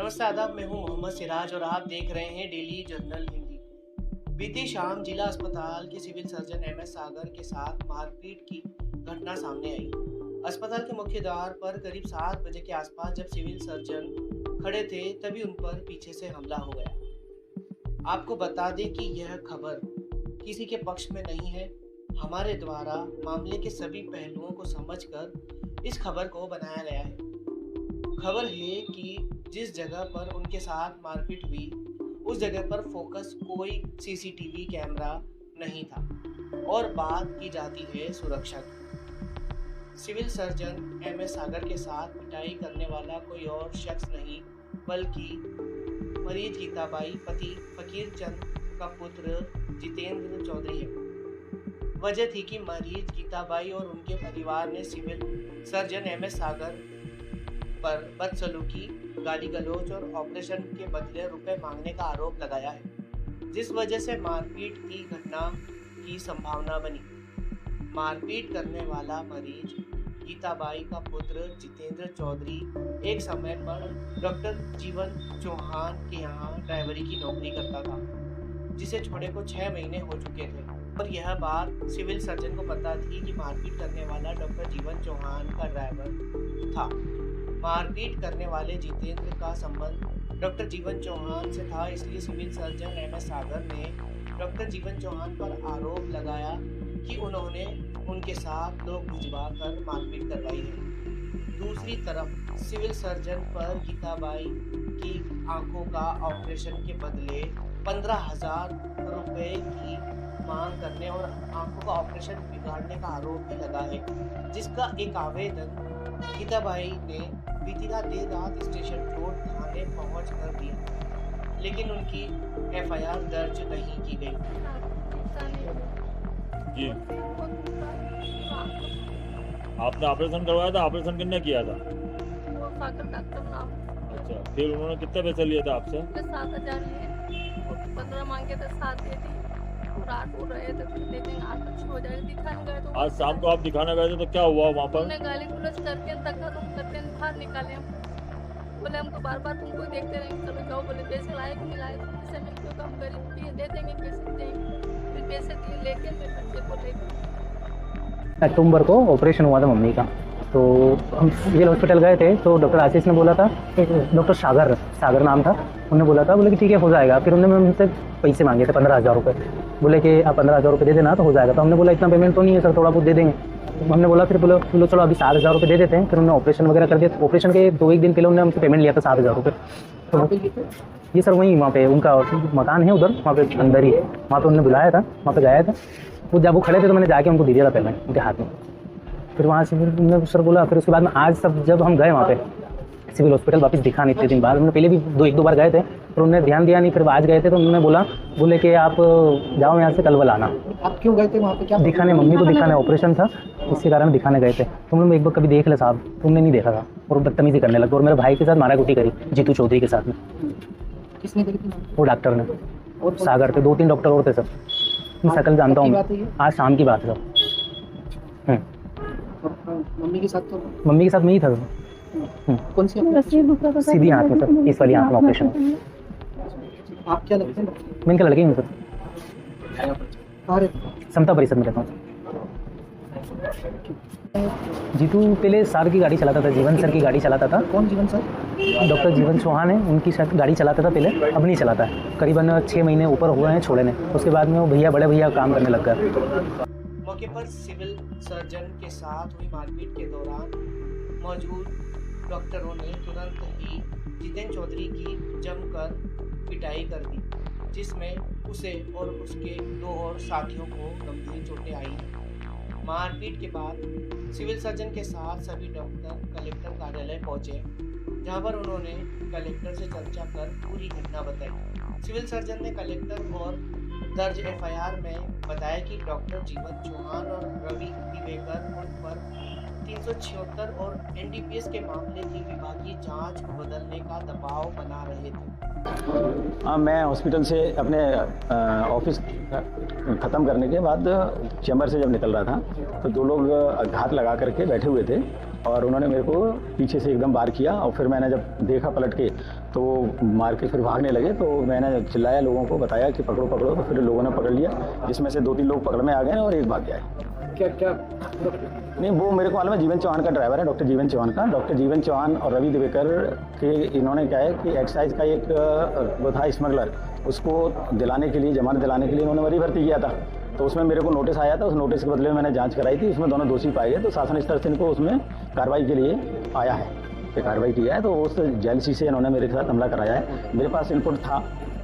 नमस्ते आदाब, मैं हूं मोहम्मद सिराज और आप देख रहे हैं डेली जर्नल हिंदी। बीती शाम जिला अस्पताल के सिविल सर्जन एमएस सागर के साथ मारपीट की घटना सामने आई। अस्पताल के मुख्य द्वार पर करीब 7 बजे के आसपास जब सिविल सर्जन खड़े थे तभी उन पर पीछे से हमला हो गया। आपको बता दें कि यह खबर किसी के पक्ष में नहीं है। हमारे द्वारा मामले के सभी पहलुओं को समझकर इस खबर को बनाया गया है। खबर है कि जिस जगह पर उनके साथ मारपीट हुई उस जगह पर फोकस कोई सीसीटीवी कैमरा नहीं था और बात की जाती है सुरक्षा की। सिविल सर्जन एमएस सागर के साथ पिटाई करने वाला कोई और शख्स नहीं बल्कि मरीज गीताबाई पति फकीर चंद का पुत्र जितेंद्र चौधरी है। वजह थी कि मरीज गीताबाई और उनके परिवार ने सिविल सर्जन एमएस सागर पर बदसलूकी, गाली गलौज और ऑपरेशन के बदले रुपए मांगने का आरोप लगाया है, जिस वजह से मारपीट की घटना की संभावना बनी। मारपीट करने वाला मरीज गीताबाई का पुत्र जितेंद्र चौधरी एक समय पर डॉक्टर जीवन चौहान के यहाँ ड्राइवरी की नौकरी करता था, जिसे छोड़े को 6 महीने हो चुके थे और यह बात सिविल सर्जन को पता थी कि मारपीट करने वाला डॉक्टर जीवन चौहान का ड्राइवर था। मारपीट करने वाले जितेंद्र का संबंध डॉक्टर जीवन चौहान से था, इसलिए सिविल सर्जन एमएस सागर ने डॉक्टर जीवन चौहान पर आरोप लगाया कि उन्होंने उनके साथ लोग भिजवा कर मारपीट करवाई है। दूसरी तरफ सिविल सर्जन पर गीताबाई की आंखों का ऑपरेशन के बदले 15,000 रुपए की मांग करने और आंखों का ऑपरेशन बिगाड़ने का आरोप भी लगा है, जिसका एक आवेदन गीताबाई ने बीती रात देर रात स्टेशन रोड थाने पहुंच कर दिया, लेकिन उनकी एफआईआर दर्ज नहीं की गई। जी, आपने ऑपरेशन करवाया था? ऑपरेशन किसने किया था? वो सागर डॉक्टर नाम। अच्छा, फिर उन्होंने कितने पैसे लिए थे आपसे? 7,000 लिए, 15 मांगे थे, 7 दे दी। रात हो रहे थे फिर दे देंगे, आज अच्छी हो जाएगी। दिखाने गए तो आज शाम को आप दिखाने गए थे तो क्या हुआ वहाँ पर? उन्होंने गाली गुलज करके धक्का तुम करके बाहर निकाले हम। बोले हमको बार बार तुमको देखते रहेंगे, चलो जाओ। बोले पैसे लाए कि नहीं लाए, पैसे में क्यों कम गरीब भी दे देंगे, पैसे देंगे। फिर पैसे दिए लेके फिर बच्चे को लेकर अक्टूबर को ऑपरेशन हुआ था मम्मी का, तो हम सिविल हॉस्पिटल गए थे तो डॉक्टर आशीष ने बोला था, डॉक्टर सागर नाम था, उन्होंने बोला था, बोले कि ठीक है हो जाएगा। फिर उन्होंने हमसे पैसे मांगे थे 15,000 रुपये, बोले कि आप 15,000 रुपये दे देना तो हो जाएगा। तो हमने बोला इतना पेमेंट तो नहीं है सर, थोड़ा बहुत दे देंगे। तो हमने बोला फिर बोलो चलो अभी 7,000 रुपये दे देते हैं। फिर उन्होंने ऑपरेशन वगैरह कर दिया। ऑपरेशन के 2-1 दिन पहले उन्होंने हमसे पेमेंट लिया था 7,000 रुपये। तो ये सर वहीं वहाँ पे उनका मकान है उधर, वहाँ पे अंदर ही है, वहाँ पे उन्होंने बुलाया था, वहाँ पे गया था। वो जब वो खड़े थे तो मैंने जाके उनको दे दिया था पेमेंट उनके हाथ में। फिर वहाँ से उन्होंने सर बोला, फिर उसके बाद में आज सब जब हम गए वहाँ पे सिविल हॉस्पिटल वापस दिखाने इतने दिन बाद, उन्होंने पहले भी 1-2 बार गए थे पर उन्होंने ध्यान दिया नहीं। फिर आज गए थे तो उन्होंने बोले कि आप जाओ यहाँ से, कल आना। आप क्यों गए थे वहाँ पे? क्या दिखाने? मम्मी को दिखाने, ऑपरेशन था इसके कारण दिखाने गए थे। तो उन्होंने एक बार कभी देख ले साहब, तुमने नहीं देखा था और बदतमीजी करने लगा और मेरे भाई के साथ मारा कुटी करी, जीतू चौधरी के साथ में। किसने करी थी? वो डॉक्टर ने और सागर थे, 2-3 डॉक्टर और थे सर, मैं शकल जानता हूँ। आज शाम की बात है सर। मम्मी के साथ तो मम्मी के साथ में ही था। कौन सी सीधी आँख में सर, इस वाली आँख में ऑपरेशन। आप क्या लगते हैं? मैं इनका लड़के हूँ सर, कहाँ रहते हैं? समता परिषद में रहता हूँ। जीतू पहले सर की गाड़ी चलाता था, जीवन सर की गाड़ी चलाता था। कौन जीवन सर? डॉक्टर जीवन चौहान है, उनकी शायद गाड़ी चलाता था पहले, अब नहीं चलाता है। करीबन 6 महीने ऊपर हुए हैं छोड़े ने। उसके बाद में वो बड़े भैया काम करने लग गया। मौके पर सिविल सर्जन के साथ हुई मारपीट के दौरान मौजूद डॉक्टरों ने तुरंत ही जितेंद्र चौधरी की जमकर पिटाई कर दी, जिसमें उसे और उसके 2 और साथियों को गंभीर चोटें आई। मारपीट के बाद सिविल सर्जन के साथ सभी डॉक्टर कलेक्टर कार्यालय पहुंचे, जहां पर उन्होंने कलेक्टर से चर्चा कर पूरी घटना बताई। सिविल सर्जन ने कलेक्टर और दर्ज एफआईआर में बताया कि डॉक्टर जीवन चौहान और रवि दिवेकर उन पर 376 और एनडीपीएस के मामले की विभागीय जांच को बदलने का दबाव बना रहे थे। हाँ, मैं हॉस्पिटल से अपने ऑफिस ख़त्म करने के बाद चैम्बर से जब निकल रहा था तो दो लोग घात लगा करके बैठे हुए थे और उन्होंने मेरे को पीछे से एकदम वार किया और फिर मैंने जब देखा पलट के तो मार के फिर भागने लगे। तो मैंने चिल्लाया, लोगों को बताया कि पकड़ो पकड़ो, तो फिर लोगों ने पकड़ लिया, जिसमें से 2-3 लोग पकड़ में आ गए और एक भाग गया है। क्या नहीं, वो मेरे को मालूम है, जीवन चौहान का ड्राइवर है, डॉक्टर जीवन चौहान का। डॉक्टर जीवन चौहान और रवि दिवेकर के इन्होंने क्या है कि एक्साइज का एक वो था स्मगलर, उसको दिलाने के लिए, जमानत दिलाने के लिए इन्होंने मरी भर्ती किया था। तो उसमें मेरे को नोटिस आया था, उस नोटिस के बदले में मैंने जांच कराई थी, उसमें दोनों दोषी पाए गए। तो शासन स्तर से इनको उसमें कार्रवाई के लिए आया है, कि कार्रवाई किया है। तो उस जेएलसी से इन्होंने मेरे साथ हमला कराया है। मेरे पास इनपुट था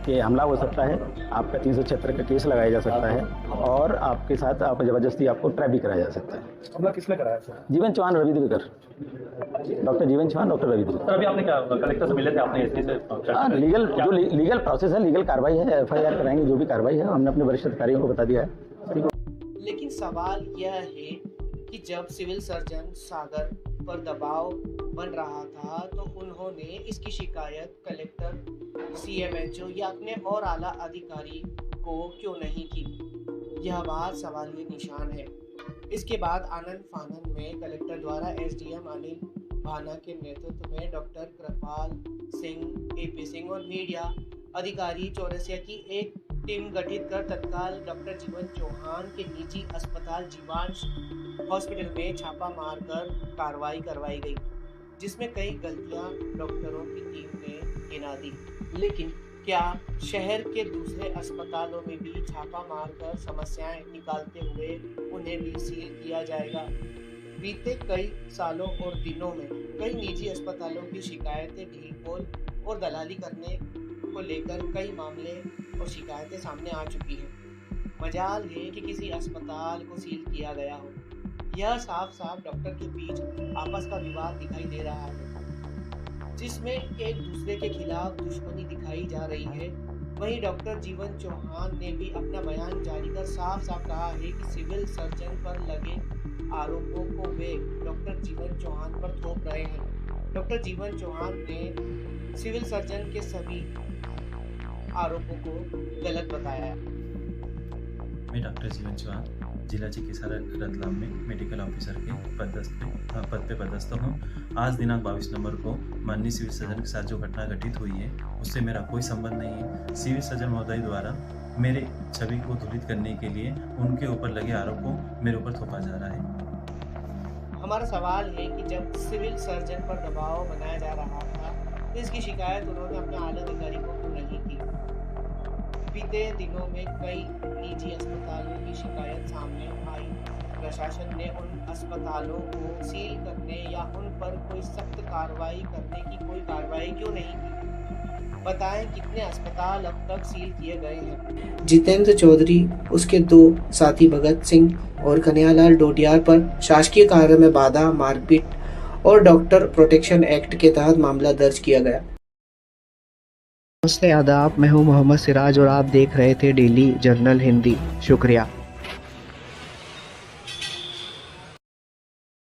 कि हमला हो सकता है, आपका 376 का केस लगाया जा सकता है और आपके साथ आप ज़बरदस्ती आपको ट्रैप भी कराया जा सकता है। हमला किसने कराया सर? जीवन चौहान, रवि दिवेकर, डॉक्टर जीवन चौहान, डॉक्टर रवि दिवेकर। अभी आपने क्या कलेक्टर से मिले थे, आपने एसपी से? हाँ, लीगल प्रोसेस है, लीगल कार्रवाई है, एफआईआर कराएंगे, जो भी कार्रवाई है हमने अपने वरिष्ठ अधिकारियों को बता दिया है। ठीक है। लेकिन सवाल यह है कि जब सिविल सर्जन सागर पर दबाव बन रहा था तो उन्होंने इसकी शिकायत कलेक्टर, सीएमएचओ या अपने और आला अधिकारी को क्यों नहीं की? यह बात सवालिया निशान है। इसके बाद आनंद फानन में कलेक्टर द्वारा एसडीएम अनिल भाना के नेतृत्व में डॉक्टर कृपाल सिंह, एपी सिंह और मीडिया अधिकारी चौरसिया की एक टीम गठित कर तत्काल डॉक्टर जीवन चौहान के निजी अस्पताल जीवांश हॉस्पिटल में छापा मारकर कार्रवाई करवाई गई, जिसमें कई गलतियां डॉक्टरों की टीम ने गिना दी। लेकिन क्या शहर के दूसरे अस्पतालों में भी छापा मारकर समस्याएं निकालते हुए उन्हें भी सील किया जाएगा? बीते कई सालों और दिनों में कई निजी अस्पतालों की शिकायतें ढील और दलाली करने को लेकर कई मामले और शिकायतें सामने आ चुकी हैं। मजाल है कि किसी अस्पताल को सील किया गया हो। यह साफ साफ डॉक्टर के बीच आपस का विवाद दिखाई दे रहा है, जिसमें एक दूसरे के खिलाफ दुश्मनी दिखाई जा रही है। वहीं डॉक्टर जीवन चौहान ने भी अपना बयान जारी कर साफ साफ कहा है कि सिविल सर्जन पर लगे आरोपों को वे डॉक्टर जीवन चौहान पर थोप रहे हैं। डॉक्टर जीवन चौहान ने सिविल सर्जन के सभी आरोपों को गलत बताया है। मैं डॉक्टर जीवन चौहान, जिला चिकित्सालय रतलाम में मेडिकल ऑफिसर के पद पे पदस्थ हूँ। आज दिनांक 22 नवंबर को माननीय सिविल सर्जन के साथ जो घटना घटित हुई है उससे मेरा कोई संबंध नहीं है। सिविल सर्जन महोदय द्वारा मेरे छवि को धुलित करने के लिए उनके ऊपर लगे आरोप को मेरे ऊपर थोपा जा रहा है। हमारा सवाल है कि जब सिविल सर्जन पर दबाव बनाया जा रहा था तो इसकी शिकायत उन्होंने अपने आला अधिकारी को क्यों नहीं की? बीते दिनों में कई निजी अस्पतालों की शिकायत सामने आई। प्रशासन ने उन अस्पतालों को सील करने या उन पर कोई सख्त कार्रवाई करने की कोई कार्रवाई क्यों नहीं की? बताएं कितने अस्पताल अब तक सील किए गए हैं? जितेंद्र चौधरी, उसके 2 साथी भगत सिंह और कन्हैयालाल डोडियार पर शासकीय कार्य में बाधा, मारपीट और डॉक्टर प्रोटेक्शन एक्ट के तहत मामला दर्ज किया गया। नमस्ते, आदाब, मैं हूं मोहम्मद सिराज और आप देख रहे थे डेली जर्नल हिंदी। शुक्रिया।